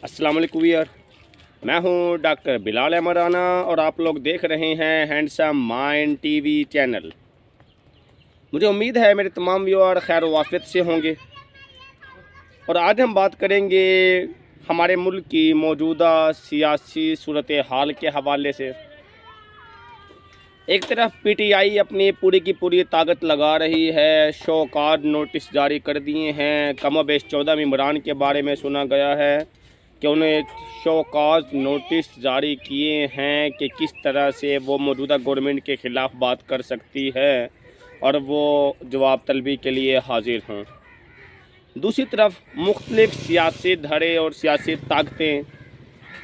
अस्सलाम वालेकुम यार, मैं हूं डॉक्टर बिलाल अहमद राना और आप लोग देख रहे हैं हैंडसम माइंड टीवी चैनल। मुझे उम्मीद है मेरे तमाम व्यूअर खैर वाफियत से होंगे और आज हम बात करेंगे हमारे मुल्क की मौजूदा सियासी सूरत हाल के हवाले से। एक तरफ पीटीआई अपनी पूरी की पूरी ताकत लगा रही है, शौकात नोटिस जारी कर दिए हैं। कमोबेश 14 मेंबरान के बारे में सुना गया है कि उन्हें शौकात नोटिस जारी किए हैं कि किस तरह से वो मौजूदा गवर्नमेंट के ख़िलाफ़ बात कर सकती है और वो जवाब तलबी के लिए हाजिर हों। दूसरी तरफ मुख्तलिफ़ सियासी धड़े और सियासी ताकतें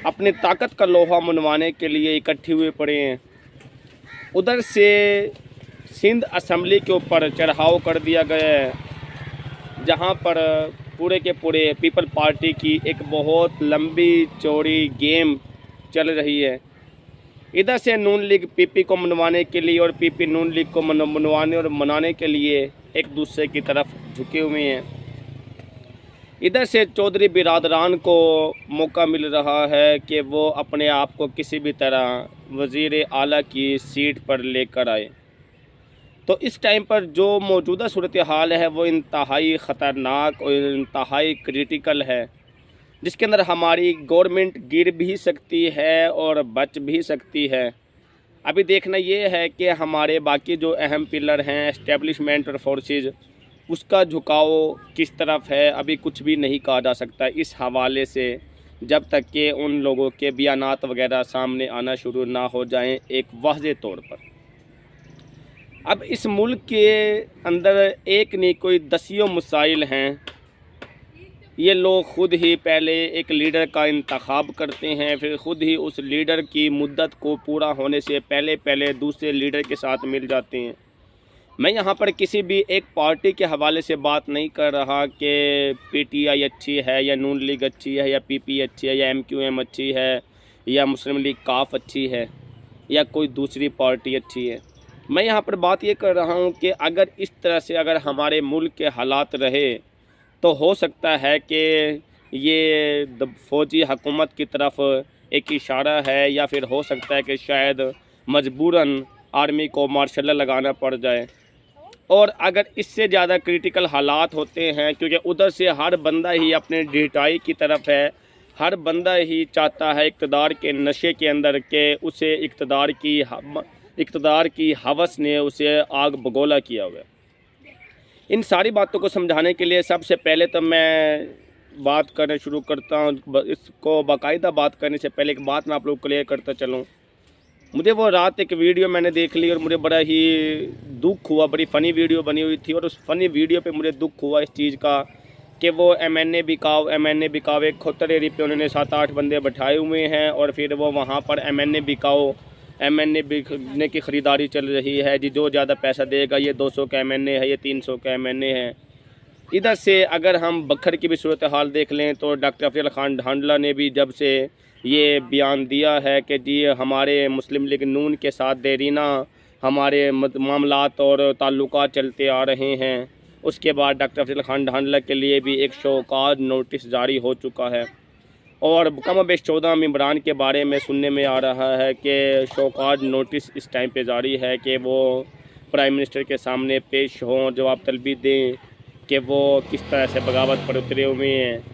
अपनी ताकत का लोहा मनवाने के लिए इकट्ठी हुए पड़े हैं। उधर से सिंध असम्बली के ऊपर चढ़ाव कर दिया गया है, जहां पर पूरे के पूरे पीपल पार्टी की एक बहुत लंबी चौड़ी गेम चल रही है। इधर से नून लीग पीपी को मनवाने के लिए और पीपी नून लीग को मनवाने और मनाने के लिए एक दूसरे की तरफ झुके हुए हैं। इधर से चौधरी बिरादरान को मौका मिल रहा है कि वो अपने आप को किसी भी तरह वज़ीर आला की सीट पर लेकर आए। तो इस टाइम पर जो मौजूदा सूरत हाल है वो इंतहाई ख़तरनाक और इंतहाई क्रिटिकल है, जिसके अंदर हमारी गवर्नमेंट गिर भी सकती है और बच भी सकती है। अभी देखना ये है कि हमारे बाकी जो अहम पिलर हैं एस्टेब्लिशमेंट और फोर्सेस, उसका झुकाव किस तरफ है अभी कुछ भी नहीं कहा जा सकता इस हवाले से, जब तक कि उन लोगों के बयानात वगैरह सामने आना शुरू ना हो जाएं एक वाज़ेह तौर पर। अब इस मुल्क के अंदर एक नहीं कोई दसियों मसाइल हैं। ये लोग ख़ुद ही पहले एक लीडर का इंतखाब करते हैं, फिर ख़ुद ही उस लीडर की मुद्दत को पूरा होने से पहले पहले दूसरे लीडर के साथ मिल जाते हैं। मैं यहाँ पर किसी भी एक पार्टी के हवाले से बात नहीं कर रहा कि पीटीआई अच्छी है या नून लीग अच्छी है या पीपी अच्छी है या एमक्यूएम अच्छी है या मुस्लिम लीग काफ अच्छी है या कोई दूसरी पार्टी अच्छी है। मैं यहाँ पर बात ये कर रहा हूँ कि अगर इस तरह से अगर हमारे मुल्क के हालात रहे तो हो सकता है कि ये फ़ौजी हुकूमत की तरफ एक इशारा है, या फिर हो सकता है कि शायद मजबूरन आर्मी को मार्शल लगाना पड़ जाए। और अगर इससे ज़्यादा क्रिटिकल हालात होते हैं, क्योंकि उधर से हर बंदा ही अपने ढिठाई की तरफ है, हर बंदा ही चाहता है इक़्तिदार के नशे के अंदर के उसे इक़्तिदार की हवस ने उसे आग बगोला किया हुआ है। इन सारी बातों को समझाने के लिए सबसे पहले तो मैं बात करना शुरू करता हूँ। इसको बाकायदा बात करने से पहले एक बात मैं आप लोग को क्लियर करता चलूँ। मुझे वो रात एक वीडियो मैंने देख ली और मुझे बड़ा ही दुख हुआ। बड़ी फ़नी वीडियो बनी हुई थी और उस फ़नी वीडियो पे मुझे दुख हुआ इस चीज़ का कि वो एमएनए बिकाव एक खोतरेरी पे उन्होंने 7-8 बंदे बैठाए हुए हैं और फिर वो वहाँ पर एमएनए बिकने की ख़रीदारी चल रही है जी। जो ज़्यादा पैसा देगा, ये 200 का एमएनए है, ये 300 का एमएनए है। इधर से अगर हम बखर की भी सूरत हाल देख लें तो डॉक्टर अफजल खान ढांडला ने भी जब से ये बयान दिया है कि जी हमारे मुस्लिम लीग नून के साथ देरीना हमारे मामलात और ताल्लुकात चलते आ रहे हैं, उसके बाद डॉक्टर अफजल खान ढांडला के लिए भी एक शौकात नोटिस जारी हो चुका है। और कमोबेश 14 मेंबरान के बारे में सुनने में आ रहा है कि शौकात नोटिस इस टाइम पे जारी है कि वो प्राइम मिनिस्टर के सामने पेश हों, जवाब तलबी दें कि वो किस तरह से बगावत पर उतरे हुए हैं।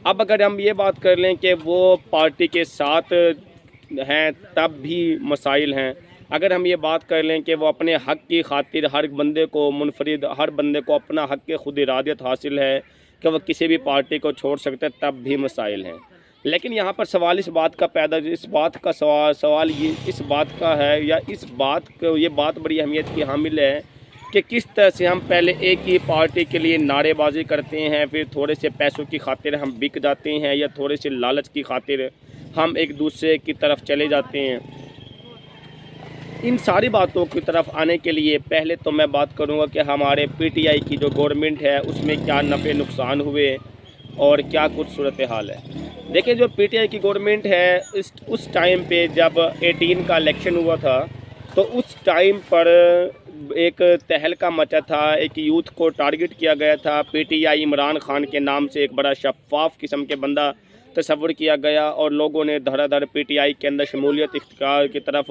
अब अगर हम ये बात कर लें कि वो पार्टी के साथ हैं तब भी मसाइल हैं। अगर हम ये बात कर लें कि वो अपने हक़ की खातिर हर बंदे को अपना हक़ के खुद इरादत हासिल है कि वह किसी भी पार्टी को छोड़ सकते हैं, तब भी मसाइल हैं। लेकिन यहाँ पर सवाल इस बात का सवाल ये इस बात का है, या ये बात बड़ी अहमियत की हामिल है कि किस तरह से हम पहले एक ही पार्टी के लिए नारेबाजी करते हैं, फिर थोड़े से पैसों की खातिर हम बिक जाते हैं या थोड़े से लालच की खातिर हम एक दूसरे की तरफ चले जाते हैं। इन सारी बातों की तरफ आने के लिए पहले तो मैं बात करूंगा कि हमारे पीटीआई की जो गवर्नमेंट है उसमें क्या नफ़े नुकसान हुए और क्या कुछ सूरत हाल है। देखिए, जो पीटीआई की गवर्नमेंट है उस टाइम पे जब 18 का इलेक्शन हुआ था तो उस टाइम पर एक तहलका मचा था, एक यूथ को टारगेट किया गया था। पीटीआई इमरान खान के नाम से एक बड़ा शफाफ किस्म के बंदा तस्वर किया गया और लोगों ने धड़ाधड़ पीटीआई के अंदर शमूलियत इख्तियार की तरफ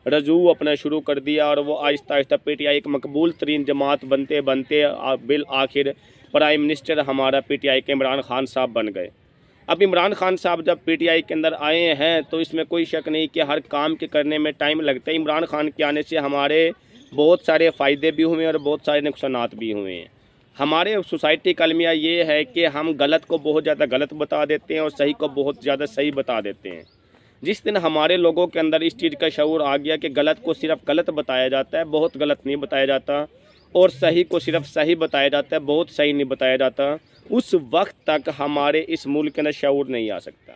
रजू अपना शुरू कर दिया और वो आहिस्ता आहिस्ता पीटीआई एक मकबूल तरीन जमात बनते बनते बिल आखिर प्राइम मिनिस्टर हमारा पीटीआई के इमरान खान साहब बन गए। अब इमरान खान साहब जब पीटीआई के अंदर आए हैं तो इसमें कोई शक नहीं कि हर काम के करने में टाइम लगता है। इमरान खान के आने से हमारे बहुत सारे फ़ायदे भी हुए और बहुत सारे नुकसानात भी हुए हैं। हमारे सोसाइटी का अलमिया ये है कि हम गलत को बहुत ज़्यादा गलत बता देते हैं और सही को बहुत ज़्यादा सही बता देते हैं। जिस दिन हमारे लोगों के अंदर इस चीज़ का शऊर आ गया कि गलत को सिर्फ गलत बताया जाता है, बहुत गलत नहीं बताया जाता, और सही को सिर्फ सही बताया जाता है, बहुत सही नहीं बताया जाता, उस वक्त तक हमारे इस मुल्क के अंदर शऊर नहीं आ सकता।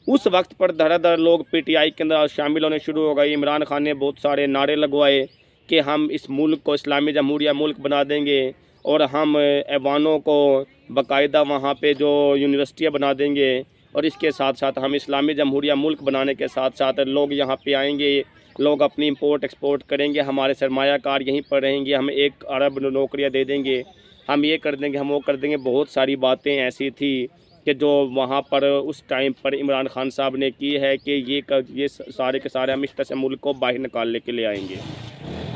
उस वक्त पर धड़ाधड़ लोग पीटीआई के अंदर शामिल होने शुरू हो गए। इमरान खान ने बहुत सारे नारे लगवाए कि हम इस मुल्क को इस्लामी जमहूरिया मुल्क बना देंगे और हम ऐवानों को बाकायदा वहाँ पे जो यूनिवर्सिटियाँ बना देंगे, और इसके साथ साथ हम इस्लामी जमहूरिया मुल्क बनाने के साथ साथ लोग यहाँ पे आएंगे, लोग अपनी इंपोर्ट एक्सपोर्ट करेंगे, हमारे सरमायाकार यहीं पर रहेंगे, हम 1 अरब नौकरियाँ दे देंगे, हम ये कर देंगे, हम वो कर देंगे। बहुत सारी बातें ऐसी थी कि जो वहाँ पर उस टाइम पर इमरान खान साहब ने की है कि ये सारे के सारे हम इस तरह से मुल्क को बाहर निकालने के लिए आएंगे।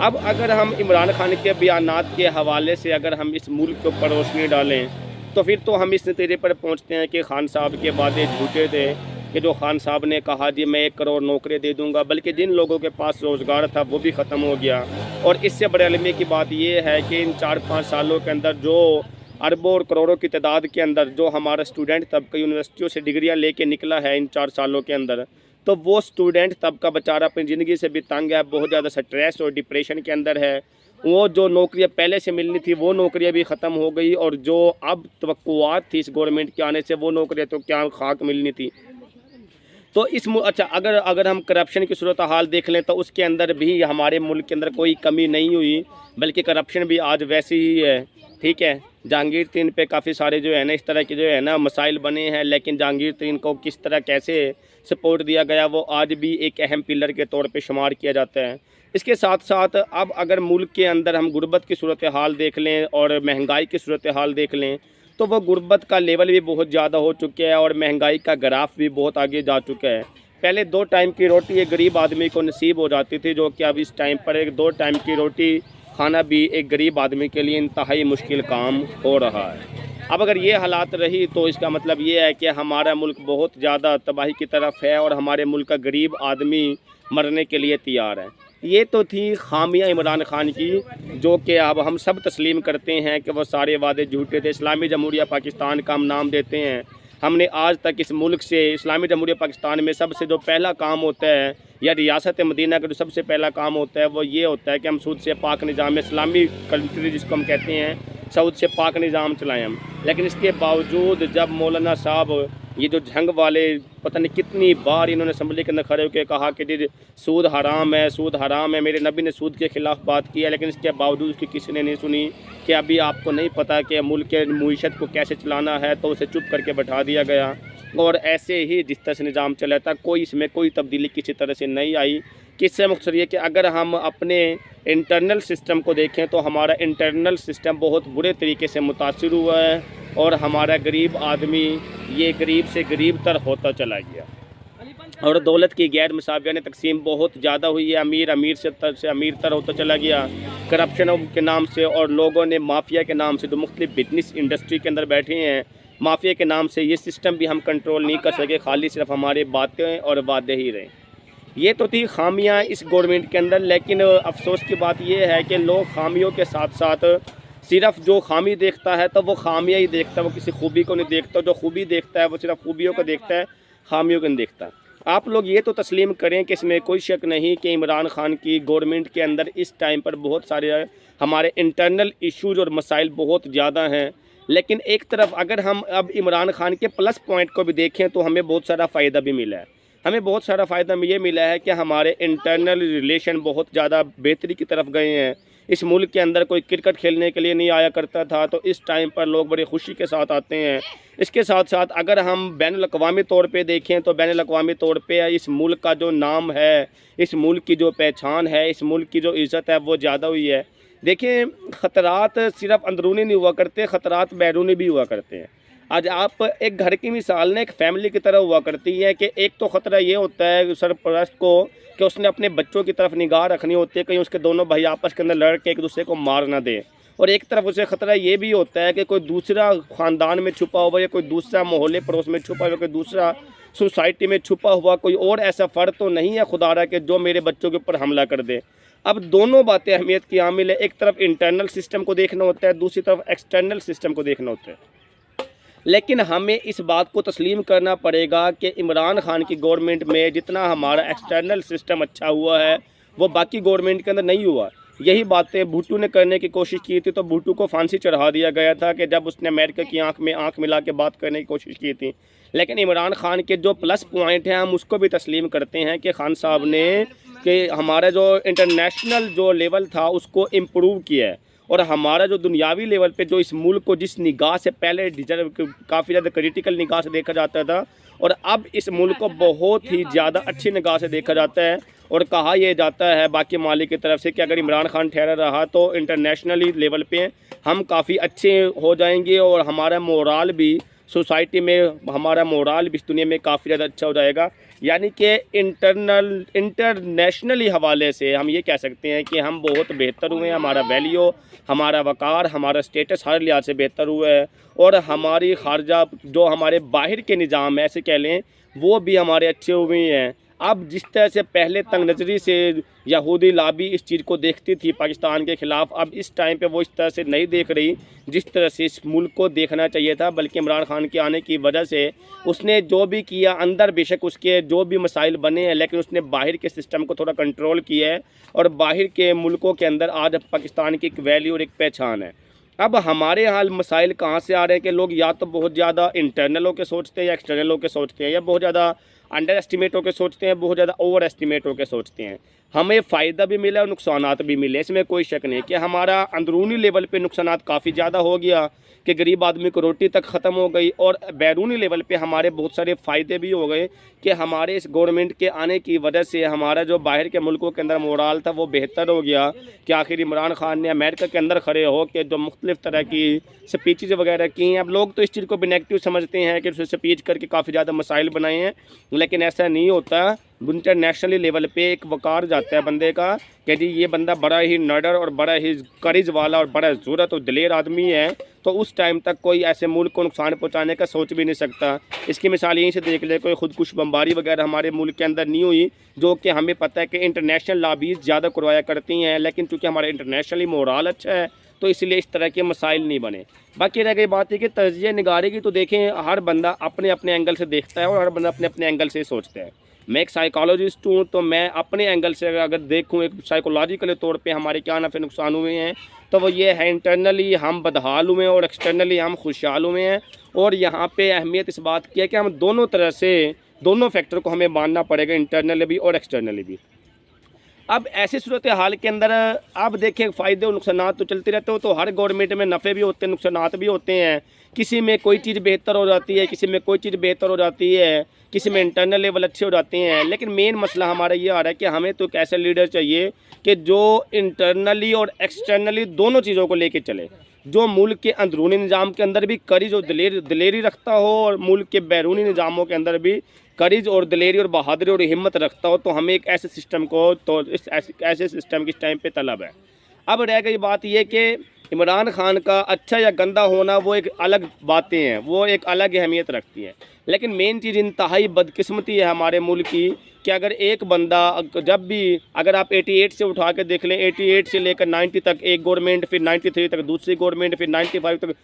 अब अगर हम इमरान खान के बयानात के हवाले से अगर हम इस मुल्क के ऊपर रोशनी डालें तो फिर तो हम इस नतीजे पर पहुँचते हैं कि खान साहब के वादे झूठे थे कि जो खान साहब ने कहा जी मैं 1 करोड़ नौकरियाँ दे दूंगा, बल्कि जिन लोगों के पास रोज़गार था वो भी ख़त्म हो गया। और इससे बड़े अलमी की बात ये है कि इन 4-5 सालों के अंदर जो अरबों और करोड़ों की तादाद के अंदर जो हमारा स्टूडेंट तबका यूनिवर्सिटियों से डिग्रियाँ लेके निकला है इन 4 सालों के अंदर, तो वो स्टूडेंट तबका बेचारा अपनी ज़िंदगी से भी तंग है, बहुत ज़्यादा स्ट्रेस और डिप्रेशन के अंदर है। वो जो नौकरियाँ पहले से मिलनी थी वो नौकरियाँ भी ख़त्म हो गई, और जो अब तवक्कुआत थी इस गवर्नमेंट के आने से वो नौकरियाँ तो क्या खाक मिलनी थी। तो अच्छा अगर हम करप्शन की सूरत हाल देख लें तो उसके अंदर भी हमारे मुल्क के अंदर कोई कमी नहीं हुई, बल्कि करप्शन भी आज वैसी ही है। ठीक है, जहांगीर तरीन पे काफ़ी सारे जो है ना इस तरह के जो है ना मसाइल बने हैं, लेकिन जहांगीर तरीन को किस तरह कैसे सपोर्ट दिया गया वो आज भी एक अहम पिलर के तौर पे शुमार किया जाता है। इसके साथ साथ अब अगर मुल्क के अंदर हम गुर्बत की सूरत हाल देख लें और महंगाई की सूरत हाल देख लें तो वह गुर्बत का लेवल भी बहुत ज़्यादा हो चुका है और महंगाई का ग्राफ भी बहुत आगे जा चुका है। पहले 2 टाइम की रोटी एक गरीब आदमी को नसीब हो जाती थी, जो कि अब इस टाइम पर एक 2 टाइम की रोटी खाना भी एक गरीब आदमी के लिए इंतहाई मुश्किल काम हो रहा है। अब अगर ये हालात रही तो इसका मतलब ये है कि हमारा मुल्क बहुत ज़्यादा तबाही की तरफ है और हमारे मुल्क का गरीब आदमी मरने के लिए तैयार है। ये तो थी खामियां इमरान खान की, जो कि अब हम सब तस्लीम करते हैं कि वो सारे वादे झूठे थे। इस्लामी जमहूरिया पाकिस्तान का हम नाम देते हैं। हमने आज तक इस मुल्क से इस्लामी जमहूरिया पाकिस्तान में सबसे जो पहला काम होता है या रियासत मदीना का जो सबसे पहला काम होता है वो ये होता है कि हम सूद से पाक निज़ाम इस्लामी कंट्री जिसको हम कहते हैं सऊद से पाक निज़ाम चलाएं हम। लेकिन इसके बावजूद जब मौलाना साहब ये जो झंग वाले पता नहीं कितनी बार इन्होंने असम्बली के अंदर खड़े होकर कहा कि जी सूद हराम है, सूद हराम है, मेरे नबी ने सूद के ख़िलाफ़ बात की है, लेकिन इसके बावजूद उसकी किसी ने नहीं सुनी कि अभी आपको नहीं पता कि मुल्क के मईशत को कैसे चलाना है, तो उसे चुप करके बैठा दिया गया। और ऐसे ही जिस तरह से निज़ाम चला था इसमें कोई तब्दीली किसी तरह से नहीं आई। किससे मकसद ये कि अगर हम अपने इंटरनल सिस्टम को देखें तो हमारा इंटरनल सिस्टम बहुत बुरे तरीके से मुतासिर हुआ है और हमारा गरीब आदमी ये गरीब से गरीब तर होता चला गया और दौलत की गैर मुसावियाने तकसीम बहुत ज़्यादा हुई है। अमीर से अमीर तर होता चला गया करप्शन के नाम से, और लोगों ने माफिया के नाम से जो मुख्तलिफ बिजनेस इंडस्ट्री के अंदर बैठे हैं माफिया के नाम से ये सिस्टम भी हम कंट्रोल नहीं कर सके, खाली सिर्फ हमारे बातें और वादे ही रहे। ये तो थी खामियां इस गवर्नमेंट के अंदर, लेकिन अफसोस की बात यह है कि लोग खामियों के साथ साथ सिर्फ जो खामी देखता है तो वो खामियां ही देखता है, वो किसी खूबी को नहीं देखता। जो खूबी देखता है वो सिर्फ खूबियों को देखता है, खामियों को नहीं देखता। आप लोग ये तो तस्लीम करें कि इसमें कोई शक नहीं कि इमरान खान की गवर्नमेंट के अंदर इस टाइम पर बहुत सारे हमारे इंटरनल इश्यूज और मसाइल बहुत ज़्यादा हैं, लेकिन एक तरफ अगर हम अब इमरान खान के प्लस पॉइंट को भी देखें तो हमें बहुत सारा फ़ायदा भी मिला है। हमें बहुत सारा फ़ायदा ये मिला है कि हमारे इंटरनल रिलेशन बहुत ज़्यादा बेहतरी की तरफ गए हैं। इस मुल्क के अंदर कोई क्रिकेट खेलने के लिए नहीं आया करता था, तो इस टाइम पर लोग बड़ी खुशी के साथ आते हैं। इसके साथ साथ अगर हम बैनुल-अक़वामी तौर पे देखें तो बैनुल-अक़वामी तौर पे इस मुल्क का जो नाम है, इस मुल्क की जो पहचान है, इस मुल्क की जो इज़्ज़त है वो ज़्यादा हुई है। देखिए ख़तरात सिर्फ अंदरूनी नहीं हुआ करते, ख़तरात बैरूनी भी हुआ करते हैं। आज आप एक घर की मिसाल ना एक फैमिली की तरह हुआ करती है कि एक तो ख़तरा ये होता है सरपरस्त को कि उसने अपने बच्चों की तरफ निगाह रखनी होती है, कहीं उसके दोनों भाई आपस के अंदर लड़ के एक दूसरे को मार ना दे। और एक तरफ उसे ख़तरा ये भी होता है कि कोई दूसरा ख़ानदान में छुपा हुआ या कोई दूसरा मोहल्ले पड़ोस में छुपा हुआ, कोई दूसरा सोसाइटी में छुपा हुआ कोई और ऐसा फ़र्द तो नहीं है खुदारा के जो मेरे बच्चों के ऊपर हमला कर दे। अब दोनों बातें अहमियत की हामिल है, एक तरफ इंटरनल सिस्टम को देखना होता है, दूसरी तरफ एक्सटर्नल सिस्टम को देखना होता है। लेकिन हमें इस बात को तस्लीम करना पड़ेगा कि इमरान खान की गवर्नमेंट में जितना हमारा एक्सटर्नल सिस्टम अच्छा हुआ है वो बाकी गवर्नमेंट के अंदर नहीं हुआ। यही बातें भुट्टो ने करने की कोशिश की थी तो भुट्टो को फांसी चढ़ा दिया गया था कि जब उसने अमेरिका की आंख में आंख मिला के बात करने की कोशिश की थी। लेकिन इमरान खान के जो प्लस पॉइंट हैं हम उसको भी तस्लीम करते हैं कि खान साहब ने कि हमारा जो इंटरनेशनल जो लेवल था उसको इम्प्रूव किया है, और हमारा जो दुनियावी लेवल पे जो इस मुल्क को जिस निगाह से पहले काफ़ी ज़्यादा क्रिटिकल निगाह से देखा जाता था और अब इस मुल्क को बहुत ही ज़्यादा अच्छी निगाह से देखा जाता है। और कहा यह जाता है बाकी मालिक की तरफ से कि अगर इमरान खान ठहरा रहा तो इंटरनेशनली लेवल पे हम काफ़ी अच्छे हो जाएंगे और हमारा मोराल भी सोसाइटी में, हमारा मोराल भी इस दुनिया में काफ़ी ज़्यादा अच्छा हो जाएगा। यानी कि इंटरनेशनली हवाले से हम ये कह सकते हैं कि हम बहुत बेहतर हुए हैं, हमारा वैल्यू, हमारा वक़ार, हमारा स्टेटस हर लिहाज से बेहतर हुआ है। और हमारी खारजा जो हमारे बाहर के निज़ाम है ऐसे कह लें वो भी हमारे अच्छे हुए हैं। अब जिस तरह से पहले तंग नज़री से यहूदी लाबी इस चीज़ को देखती थी पाकिस्तान के ख़िलाफ़, अब इस टाइम पे वो इस तरह से नहीं देख रही जिस तरह से इस मुल्क को देखना चाहिए था। बल्कि इमरान खान के आने की वजह से उसने जो भी किया, अंदर बेशक उसके जो भी मसाइल बने हैं लेकिन उसने बाहर के सिस्टम को थोड़ा कंट्रोल किया है और बाहर के मुल्कों के अंदर आज पाकिस्तान की एक वैल्यू और एक पहचान है। अब हमारे हाल मसाइल कहाँ से आ रहे हैं कि लोग या तो बहुत ज़्यादा इंटरनल होकर सोचते हैं या एक्सटर्नल होकर सोचते हैं, या बहुत ज़्यादा अंडर एस्टिमेट होकर सोचते हैं, बहुत ज़्यादा ओवर एस्टिमेट होकर सोचते हैं। हमें फ़ायदा भी मिला और नुकसानात भी मिले, इसमें कोई शक नहीं कि हमारा अंदरूनी लेवल पे नुकसानात काफ़ी ज़्यादा हो गया कि गरीब आदमी को रोटी तक ख़त्म हो गई, और बैरूनी लेवल पे हमारे बहुत सारे फ़ायदे भी हो गए कि हमारे इस गवर्नमेंट के आने की वजह से हमारा जो बाहर के मुल्कों के अंदर मोराल था वो बेहतर हो गया कि आखिर इमरान खान ने अमेरिका के अंदर खड़े हो के जो मुख्तलिफ़ तरह की स्पीचेज़ वगैरह की हैं। अब लोग तो इस चीज़ को भी नेगेटिव समझते हैं कि उसे स्पीच करके काफ़ी ज़्यादा मसाइल बनाए हैं, लेकिन ऐसा नहीं होता। इंटरनेशनली लेवल पे एक वकार जाता है बंदे का कि जी ये बंदा बड़ा ही नडर और बड़ा ही करिज वाला और बड़ा ज़रूरत और दिलेर आदमी है, तो उस टाइम तक कोई ऐसे मुल्क को नुकसान पहुंचाने का सोच भी नहीं सकता। इसकी मिसाल यहीं से देख ले, कोई खुदकुश बमबारी वगैरह हमारे मुल्क के अंदर नहीं हुई, जो कि हमें पता है कि इंटरनेशनल लॉबीज़ ज़्यादा करवाया करती हैं, लेकिन चूँकि हमारा इंटरनेशनली मोराल अच्छा है तो इसलिए इस तरह के मसाइल नहीं बने। बाकी रह गई बात है कि तजिए निगारी की, तो देखें हर बंदा अपने अपने एंगल से देखता है और हर बंदा अपने अपने एंगल से सोचता है। मैं एक साइकोलॉजिस्ट हूँ तो मैं अपने एंगल से अगर देखूँ एक साइकोलॉजिकल तौर पे हमारे क्या नफ़े नुकसान हुए हैं तो वो ये है इंटरनली हम बदहाल हुए हैं और एक्सटर्नली हम खुशहाल हुए हैं। और यहाँ पे अहमियत इस बात की है कि हम दोनों तरह से दोनों फैक्टर को हमें मानना पड़ेगा, इंटरनली भी और एक्सटर्नली भी। अब ऐसी सूरत हाल के अंदर आप देखें फ़ायदे और नुकसान तो चलते रहते हो, तो हर गवर्नमेंट में नफ़े भी होते हैं नुकसान भी होते हैं। किसी में कोई चीज़ बेहतर हो जाती है, किसी में कोई चीज़ बेहतर हो जाती है, किसी में इंटरनल लेवल अच्छे हो जाते हैं। लेकिन मेन मसला हमारा ये आ रहा है कि हमें तो एक ऐसा लीडर चाहिए कि जो इंटरनली और एक्सटर्नली दोनों चीज़ों को लेके चले, जो मुल्क के अंदरूनी निज़ाम के अंदर भी करीज और दिलेरी रखता हो और मुल्क के बैरूनी निज़ामों के अंदर भी करीज और दिलेरी और बहादुरी और हिम्मत रखता हो। तो हमें एक ऐसे सिस्टम को, तो इस ऐसे सिस्टम की इस टाइम पे तलब है। अब रह गई बात यह कि इमरान खान का अच्छा या गंदा होना वो एक अलग बातें हैं, वो एक अलग अहमियत रखती हैं। लेकिन मेन चीज़ इंतहाई बदकिस्मती है हमारे मुल्क की कि अगर एक बंदा जब भी, अगर आप 88 से उठा के देख लें, 88 से लेकर 90 तक एक गवर्नमेंट, फिर 93 तक दूसरी गवर्नमेंट, फिर 95 तक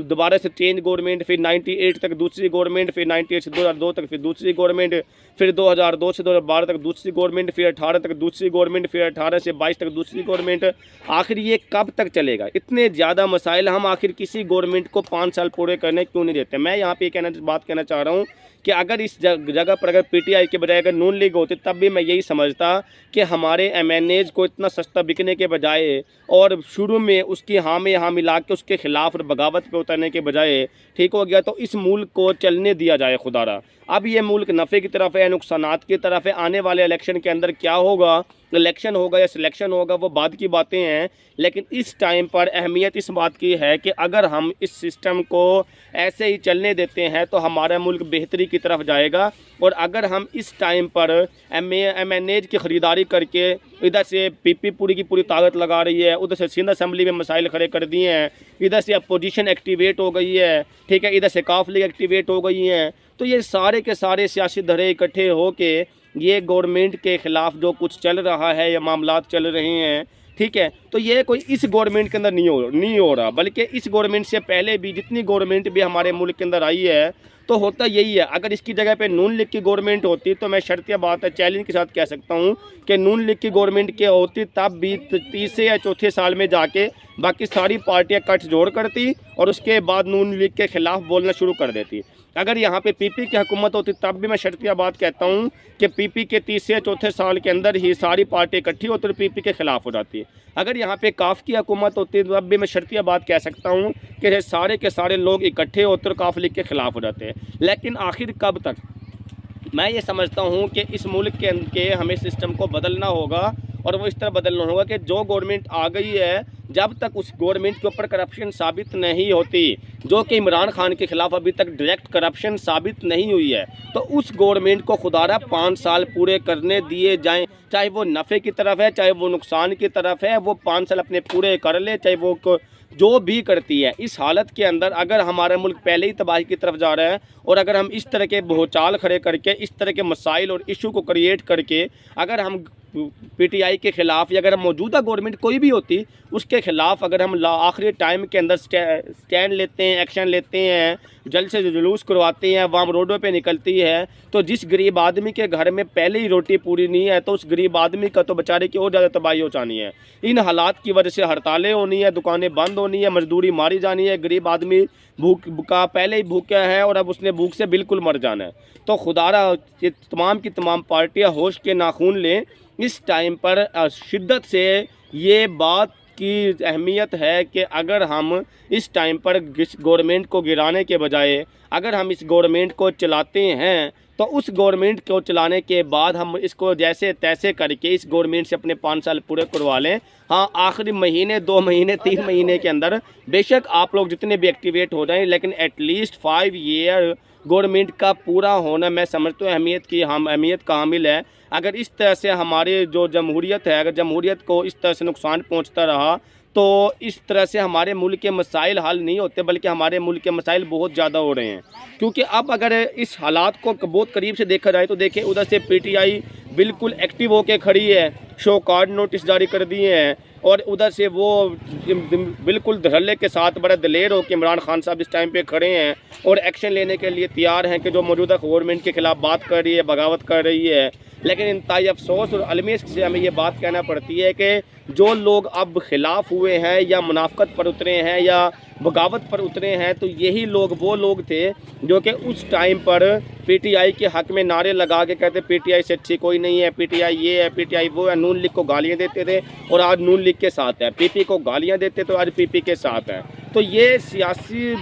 दोबारा से चेंज गवर्नमेंट, फिर 98 तक दूसरी गवर्नमेंट, फिर 98 से 2002 तक फिर दूसरी गवर्नमेंट, फिर 2002 से 2012 तक दूसरी गवर्नमेंट, फिर 18 तक दूसरी गवर्नमेंट, फिर 18 से 22 तक दूसरी गवर्नमेंट। आखिर ये कब तक चलेगा? इतने ज़्यादा मसाइल हम आखिर किसी गवर्नमेंट को 5 साल पूरे करने क्यों नहीं देते? मैं यहाँ पे बात कहना चाह रहा हूँ कि अगर इस जगह पर अगर पीटीआई के बजाय अगर नून लीग होती तब भी मैं यही समझता कि हमारे एमएनएज को इतना सस्ता बिकने के बजाय और शुरू में उसकी हाँ में हाँ मिला के उसके खिलाफ और बगावत पे उतरने के बजाय ठीक हो गया, तो इस मुल्क को चलने दिया जाए खुदारा। अब ये मुल्क नफ़े की तरफ है, नुकसानात की तरफ है। आने वाले इलेक्शन के अंदर क्या होगा इलेक्शन होगा या सिलेक्शन होगा वो बाद की बातें हैं, लेकिन इस टाइम पर अहमियत इस बात की है कि अगर हम इस सिस्टम को ऐसे ही चलने देते हैं तो हमारा मुल्क बेहतरी की तरफ जाएगा। और अगर हम इस टाइम पर MNAs की ख़रीदारी करके इधर से PP पूरी की पूरी ताकत लगा रही है, उधर से सिंध असम्बली में मसाइल खड़े कर दिए हैं, इधर से अपोजिशन एक्टिवेट हो गई है, ठीक है, इधर से काफ लीग एक्टिवेट हो गई हैं, तो ये सारे के सारे सियासी धड़े इकट्ठे हो के ये गवर्नमेंट के ख़िलाफ़ जो कुछ चल रहा है या मामलात चल रहे हैं, ठीक है, तो ये कोई इस गवर्नमेंट के अंदर नहीं हो रहा, बल्कि इस गवर्नमेंट से पहले भी जितनी गवर्नमेंट भी हमारे मुल्क के अंदर आई है तो होता यही है। अगर इसकी जगह पे नून लीग की गवर्नमेंट होती तो मैं शर्तिया बात है चैलेंज के साथ कह सकता हूँ कि नून लीग की गवर्नमेंट के होती तब भी तीसरे या चौथे साल में जाके बाकी सारी पार्टियाँ कट जोड़ करती और उसके बाद नून लीग के ख़िलाफ़ बोलना शुरू कर देती। अगर यहाँ पे PP की हुकूमत होती तब भी मैं शर्तिया बात कहता हूँ कि PP के तीसरे चौथे साल के अंदर ही सारी पार्टी इकट्ठी होती और PP के ख़िलाफ़ हो जाती। अगर यहाँ पे काफ की हुकूमत होती तब भी मैं शर्तिया बात कह सकता हूँ कि सारे के सारे लोग इकट्ठे होते और काफ लीग के ख़िलाफ़ हो जाते हैं। लेकिन आखिर कब तक? मैं ये समझता हूँ कि इस मुल्क के हमें सिस्टम को बदलना होगा और वो इस तरह बदलना होगा कि जो गवर्नमेंट आ गई है जब तक उस गवर्नमेंट के ऊपर करप्शन साबित नहीं होती, जो कि इमरान खान के ख़िलाफ़ अभी तक डायरेक्ट करप्शन साबित नहीं हुई है, तो उस गवर्नमेंट को खुदारा 5 साल पूरे करने दिए जाएं। चाहे वो नफ़े की तरफ है, चाहे वो नुकसान की तरफ है, वो 5 साल अपने पूरे कर ले, चाहे वो जो भी करती है। इस हालत के अंदर अगर हमारा मुल्क पहले ही तबाही की तरफ जा रहा है और अगर हम इस तरह के भूचाल खड़े करके इस तरह के मसाइल और इशू को क्रिएट करके अगर हम PTI के ख़िलाफ़ या अगर मौजूदा गवर्नमेंट कोई भी होती उसके ख़िलाफ़ अगर हम आखिरी टाइम के अंदर स्टैंड लेते हैं, एक्शन लेते हैं, जल्द से जुलूस करवाते हैं, वाम रोडों पे निकलती है, तो जिस गरीब आदमी के घर में पहले ही रोटी पूरी नहीं है तो उस गरीब आदमी का तो बेचारे की और ज़्यादा तबाही हो जानी है। इन हालात की वजह से हड़तालें होनी है, दुकानें बंद होनी है, मजदूरी मारी जानी है, गरीब आदमी भूख का पहले ही भूखा है और अब उसने भूख से बिल्कुल मर जाना है। तो खुदारा ये तमाम की तमाम पार्टियाँ होश के नाखून लें। इस टाइम पर शिद्दत से ये बात की अहमियत है कि अगर हम इस टाइम पर इस गवर्नमेंट को गिराने के बजाय अगर हम इस गवर्नमेंट को चलाते हैं तो उस गवर्नमेंट को चलाने के बाद हम इसको जैसे तैसे करके इस गवर्नमेंट से अपने 5 साल पूरे करवा लें। हाँ, आखिरी महीने 2 महीने 3 महीने के अंदर बेशक आप लोग जितने भी एक्टिवेट हो जाएं, लेकिन एटलीस्ट 5 ईयर गवर्नमेंट का पूरा होना मैं समझता हूँ अहमियत का हामिल है। अगर इस तरह से हमारे जो जमहूरियत है, अगर जमहूरियत को इस तरह से नुकसान पहुँचता रहा तो इस तरह से हमारे मुल्क के मसाइल हल नहीं होते, बल्कि हमारे मुल्क के मसाइल बहुत ज़्यादा हो रहे हैं। क्योंकि अब अगर इस हालात को बहुत करीब से देखा जाए तो देखें उधर से PTI बिल्कुल एक्टिव होके खड़ी है, शो कार्ड नोटिस जारी कर दिए हैं और उधर से वो बिल्कुल धड़ल्ले के साथ बड़ा दिलेर होकर इमरान खान साहब इस टाइम पे खड़े हैं और एक्शन लेने के लिए तैयार हैं कि जो मौजूदा गवर्नमेंट के ख़िलाफ़ बात कर रही है, बगावत कर रही है। लेकिन इंतहाई अफसोस और अलमी से हमें ये बात कहना पड़ती है कि जो लोग अब खिलाफ़ हुए हैं या मुनाफकत पर उतरे हैं या बगावत पर उतरे हैं, तो यही लोग वो लोग थे जो कि उस टाइम पर PTI के हक़ में नारे लगा के कहते PTI से अच्छी कोई नहीं है, PTI ये है, PTI वो है, नून लीग को गालियाँ देते थे और आज नून लीग के साथ है, PP को गालियाँ देते तो आज PP के साथ है। तो ये सियासी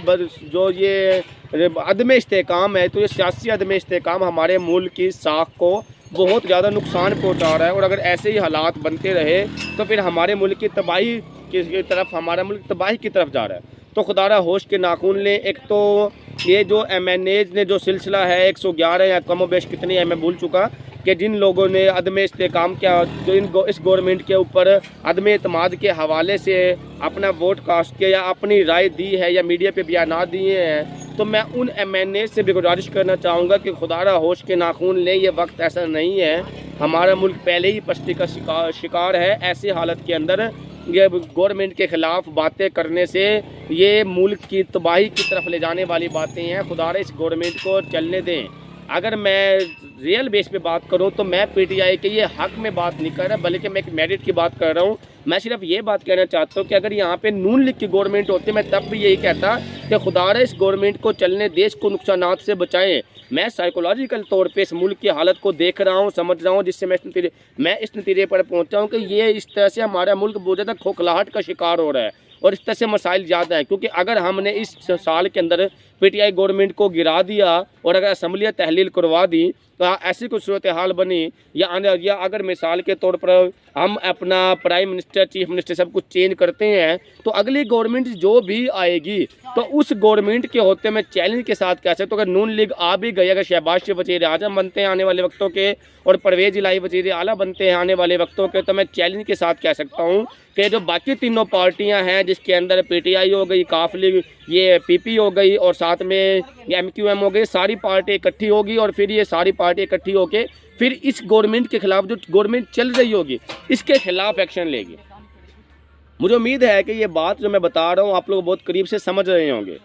जो ये अदम इस्तेकाम है, तो ये सियासी अदम इस्तेकाम हमारे मुल्क की साख को बहुत ज़्यादा नुकसान पहुंचा रहा है। और अगर ऐसे ही हालात बनते रहे तो फिर हमारे मुल्क की तबाही की तरफ हमारा मुल्क तबाही की तरफ जा रहा है। तो खुदारा होश के नाखून लें। एक तो ये जो MNAs ने जो सिलसिला है 111 या कम बेश कितनी है मैं भूल चुका, कि जिन लोगों ने अदम इस्तेकाम किया, जो इस गवर्नमेंट के ऊपर अदम एतमाद के हवाले से अपना वोट कास्ट किया या अपनी राय दी है या मीडिया पे बयान दिए हैं, तो मैं उन MNAs से भी गुजारिश करना चाहूँगा कि खुदारा होश के नाखून लें। ये वक्त ऐसा नहीं है, हमारा मुल्क पहले ही पस्ती का शिकार है। ऐसी हालत के अंदर ये गवर्नमेंट के ख़िलाफ़ बातें करने से ये मुल्क की तबाही की तरफ ले जाने वाली बातें हैं। खुदारा इस गवर्नमेंट को चलने दें। अगर मैं रियल बेस पे बात करूं तो मैं PTI के ये हक़ में बात नहीं कर रहा, बल्कि मैं एक मेरिट की बात कर रहा हूं। मैं सिर्फ ये बात कहना चाहता हूं कि अगर यहाँ पे नून लीग की गवर्नमेंट होती मैं तब भी यही कहता कि खुदारा इस गवर्नमेंट को चलने, देश को नुकसानात से बचाएं। मैं साइकोलॉजिकल तौर पे इस मुल्क की हालत को देख रहा हूँ, समझ रहा हूँ, जिससे मैं इस नतीजे पर पहुँचा हूँ कि ये इस तरह से हमारा मुल्क बहुत ज़्यादा खोखलाहट का शिकार हो रहा है और इस तरह से मसाइल ज़्यादा है। क्योंकि अगर हमने इस साल के अंदर पीटीआई गवर्नमेंट को गिरा दिया और अगर असम्बलियाँ तहलील करवा दी तो ऐसी कुछ सूरत हाल बनी या अगर मिसाल के तौर पर हम अपना प्राइम मिनिस्टर, चीफ मिनिस्टर सब कुछ चेंज करते हैं तो अगली गवर्नमेंट जो भी आएगी तो उस गवर्नमेंट के होते मैं चैलेंज के साथ कह सकता हूँ, अगर नून लीग आ भी गई, अगर शहबाज शरीफ वज़ीर आज़म बनते हैं आने वाले वक्तों के और परवेज़ इलाही वज़ीर आला बनते हैं आने वाले वक्तों के, तो मैं चैलेंज के साथ कह सकता हूँ कि जो बाकी तीनों पार्टियां हैं जिसके अंदर पीटीआई हो गई, काफ लीग, ये पीपी हो गई और साथ में एमक्यूएम हो गई, सारी पार्टी इकट्ठी होगी और फिर ये सारी पार्टी इकट्ठी होकर फिर इस गवर्नमेंट के खिलाफ, जो गवर्नमेंट चल रही होगी इसके खिलाफ एक्शन लेगी। मुझे उम्मीद है कि ये बात जो मैं बता रहा हूँ आप लोग बहुत करीब से समझ रहे होंगे।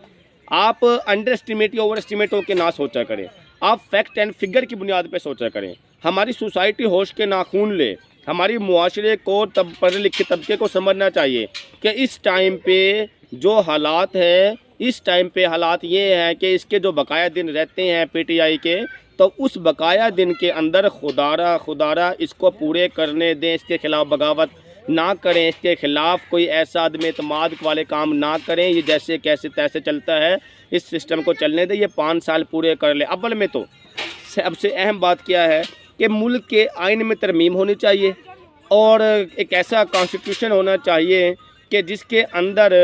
आप अंडर एस्टिमेट या ओवर एस्टिमेट होकर ना सोचा करें, आप फैक्ट एंड फिगर की बुनियाद पर सोचा करें। हमारी सोसाइटी होश के नाखून ले, हमारी मुआशरे को पढ़े लिखे तबके को समझना चाहिए कि इस टाइम पे जो हालात है, इस टाइम पे हालात ये हैं कि इसके जो बकाया दिन रहते हैं पीटीआई के, तो उस बकाया दिन के अंदर खुदारा इसको पूरे करने दें, इसके खिलाफ बगावत ना करें, इसके खिलाफ कोई ऐसा आदमी एतमाद वाले काम ना करें। ये जैसे कैसे तैसे चलता है इस सिस्टम को चलने दें, ये 5 साल पूरे कर ले। अव्वल में तो सबसे अहम बात क्या है कि मुल्क के आइन में तरमीम होनी चाहिए और एक ऐसा कॉन्स्टिट्यूशन होना चाहिए कि जिसके अंदर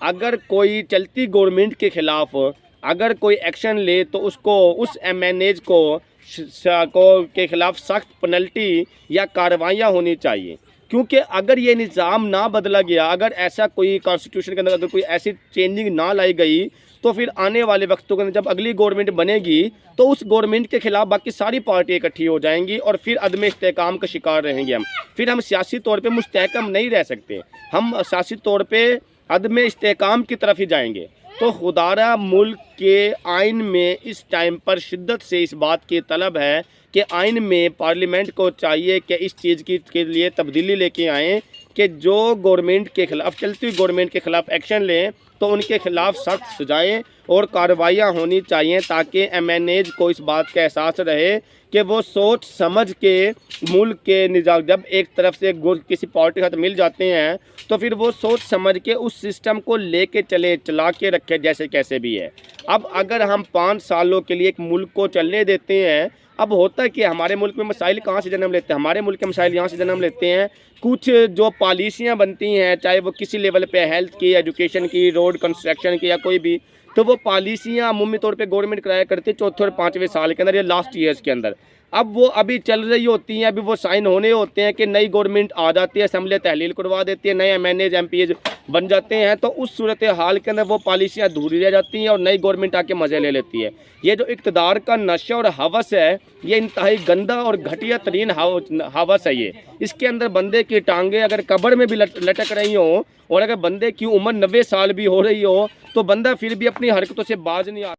अगर कोई चलती गवर्नमेंट के ख़िलाफ़ अगर कोई एक्शन ले तो उसको उस एमएनएज को के ख़िलाफ़ सख्त पेनल्टी या कार्रवाइयाँ होनी चाहिए। क्योंकि अगर ये निज़ाम ना बदला गया, अगर ऐसा कोई कॉन्स्टिट्यूशन के अंदर अगर कोई ऐसी चेंजिंग ना लाई गई तो फिर आने वाले वक्तों के अंदर जब अगली गवर्नमेंट बनेगी तो उस गवर्नमेंट के खिलाफ बाकी सारी पार्टी इकट्ठी हो जाएंगी और फिर अदम इस्तेहकाम का शिकार रहेंगे हम। फिर हम सियासी तौर पे मुस्तहकम नहीं रह सकते, हम सियासी तौर पे अदम इस्तेहकाम की तरफ ही जाएंगे। तो खुदारा मुल्क के आइन में इस टाइम पर शिद्दत से इस बात की तलब है कि आइन में पार्लियामेंट को चाहिए कि इस चीज़ के लिए तब्दीली लेके आएँ कि जो गवर्नमेंट के ख़िलाफ़, चलती हुई गवर्नमेंट के ख़िलाफ़ एक्शन लें तो उनके खिलाफ सख्त सजाएँ और कार्रवाइयाँ होनी चाहिए ताकि एमएनएज को इस बात का एहसास रहे कि वो सोच समझ के मुल्क के निज़ाम, जब एक तरफ से किसी पार्टी के साथ मिल जाते हैं तो फिर वो सोच समझ के उस सिस्टम को लेके चला के रखे जैसे कैसे भी है। अब अगर हम 5 सालों के लिए एक मुल्क को चलने देते हैं, अब होता है कि हमारे मुल्क में मसाइल कहाँ से जन्म लेते हैं, हमारे मुल्क के मसाइल यहाँ से जन्म लेते हैं। कुछ जो पॉलिसियाँ बनती हैं, चाहे वो किसी लेवल पे हेल्थ की, एजुकेशन की, रोड कंस्ट्रक्शन की या कोई भी, तो वो पॉलिसियाँ अमूमी तौर पे गवर्नमेंट कराया करती है 4थे और 5वें साल के अंदर या लास्ट ईयर्स के अंदर। अब वो अभी चल रही होती हैं, अभी वो साइन होने होते हैं कि नई गवर्नमेंट आ जाती है, असम्बली तहलील करवा देती है, नए एमएनएज एमपीएज बन जाते हैं, तो उस सूरत हाल के अंदर वो पॉलिसियाँ अधूरी रह जाती हैं और नई गवर्नमेंट आके मज़े ले लेती है। ये जो इक़्तिदार का नशा और हवस है, ये इंतहाई गंदा और घटिया तरीन हवस है। ये इसके अंदर बंदे की टांगें अगर कब्र में भी लटक रही हो और अगर बंदे की उम्र 90 साल भी हो रही हो तो बंदा फिर भी अपनी हरकतों से बाज नहीं आ